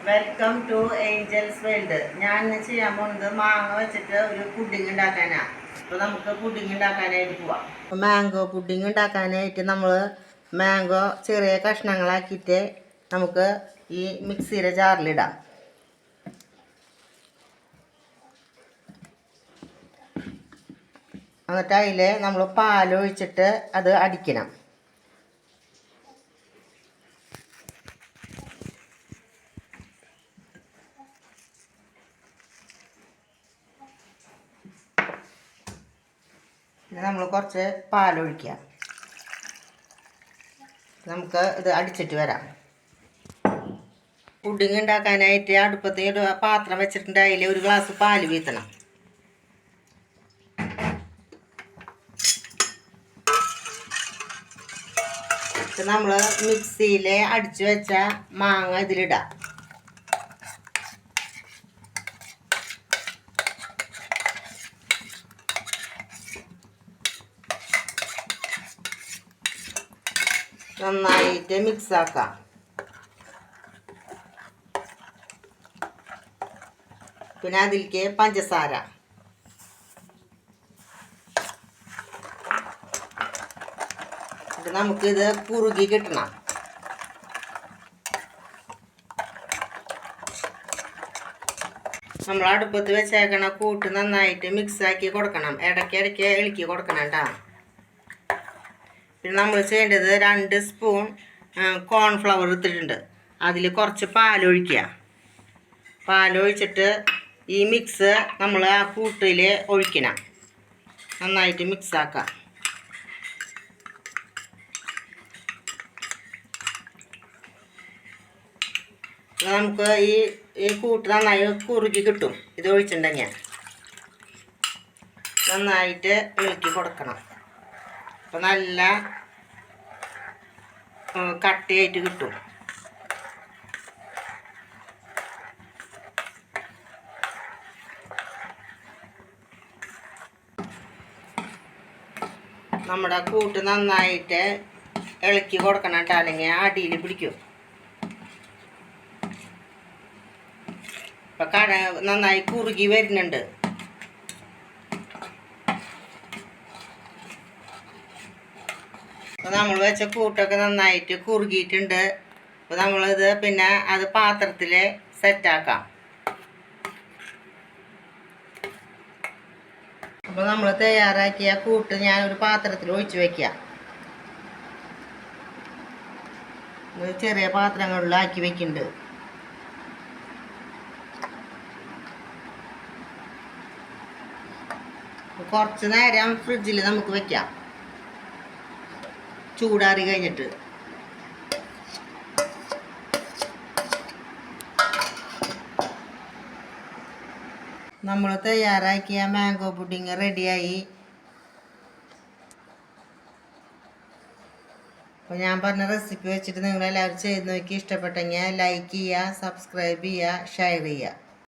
Welcome to Angeles world. ഞാൻ ഇന്ന് ചെയ്യാൻ പോകുന്നത് മാങ്ങ വെച്ചിട്ട് ഒരു പുഡിങ് ഉണ്ടാക്കാനാണ്. അപ്പോൾ നമുക്ക് പുഡിങ് ഉണ്ടാക്കാനായിട്ട് പോവാം. മാംഗോ പുഡിങ് ഉണ്ടാക്കാനായിട്ട് നമ്മൾ മാംഗോ ചെറിയ കഷ്ണങ്ങളാക്കിയിട്ട് നമുക്ക് ഈ മിക്സിയുടെ ജാറിലിടാം. എന്നിട്ട് അതിൽ നമ്മൾ പാലൊഴിച്ചിട്ട് അത് അടിക്കണം. നമ്മൾ കുറച്ച് പാലൊഴിക്കുക. നമുക്ക് ഇത് അടിച്ചിട്ട് വരാം. പുഡിങ് ഉണ്ടാക്കാനായിട്ട് അടുപ്പത്ത് ഒരു പാത്രം വെച്ചിട്ടുണ്ട്. അതിൽ ഒരു ഗ്ലാസ് പാല് വീത്തണം. നമ്മൾ മിക്സിയിൽ അടിച്ചു വെച്ച മാങ്ങ ഇതിലിടാം. നന്നായിട്ട് മിക്സാക്കാം. പിന്നെ അതിലേക്ക് പഞ്ചസാര, നമുക്കിത് കുറുകി കിട്ടണം. നമ്മൾ അടുപ്പത്ത് വെച്ചേക്കണ കൂട്ട് നന്നായിട്ട് മിക്സാക്കി കൊടുക്കണം. ഇടയ്ക്കിടയ്ക്ക് ഇളക്കി കൊടുക്കണം കേട്ടോ. പിന്നെ നമ്മൾ ചെയ്യേണ്ടത് 2 സ്പൂൺ കോൺഫ്ലവർ എടുത്തിട്ടുണ്ട്. അതിൽ കുറച്ച് പാലൊഴിക്കുക. പാലൊഴിച്ചിട്ട് ഈ മിക്സ് നമ്മൾ ആ കൂട്ടിൽ ഒഴിക്കണം. നന്നായിട്ട് മിക്സാക്കാം. നമുക്ക് ഈ കൂട്ട് നന്നായി കുറുകി കിട്ടും. ഇത് ഒഴിച്ചിട്ടുണ്ടെങ്കിൽ നന്നായിട്ട് ഇളക്കി കൊടുക്കണം. അപ്പോൾ നല്ല കട്ടിയായിട്ട് കിട്ടും. നമ്മുടെ കൂട്ട് നന്നായിട്ട് ഇളക്കി കൊടുക്കണം കേട്ടോ, അല്ലെങ്കിൽ അടിയിൽ പിടിക്കും. ഇപ്പം നന്നായി കുറുകി വരുന്നുണ്ട്. അപ്പോൾ നമ്മൾ വെച്ച കൂട്ടൊക്കെ നന്നായിട്ട് കുറുകിയിട്ടുണ്ട്. അപ്പോൾ നമ്മളിത് പിന്നെ അത് പാത്രത്തിൽ സെറ്റാക്കാം. അപ്പോൾ നമ്മൾ തയ്യാറാക്കിയ കൂട്ട് ഞാനൊരു പാത്രത്തിൽ ഒഴിച്ച് വയ്ക്കുക. ചെറിയ പാത്രങ്ങളിലാക്കി വയ്ക്കുന്നുണ്ട്. കുറച്ച് നേരം ഫ്രിഡ്ജിൽ നമുക്ക് വെക്കാം, ചൂടാറി കഴിഞ്ഞിട്ട്. നമ്മൾ തയ്യാറാക്കിയ മാംഗോ പുഡിങ് റെഡിയായി. അപ്പോൾ ഞാൻ പറഞ്ഞ റെസിപ്പി വെച്ചിട്ട് നിങ്ങളെല്ലാവരും ചെയ്ത് നോക്കി. ഇഷ്ടപ്പെട്ടെങ്കിൽ ലൈക്ക് ചെയ്യുക, സബ്സ്ക്രൈബ് ചെയ്യുക, ഷെയർ ചെയ്യുക.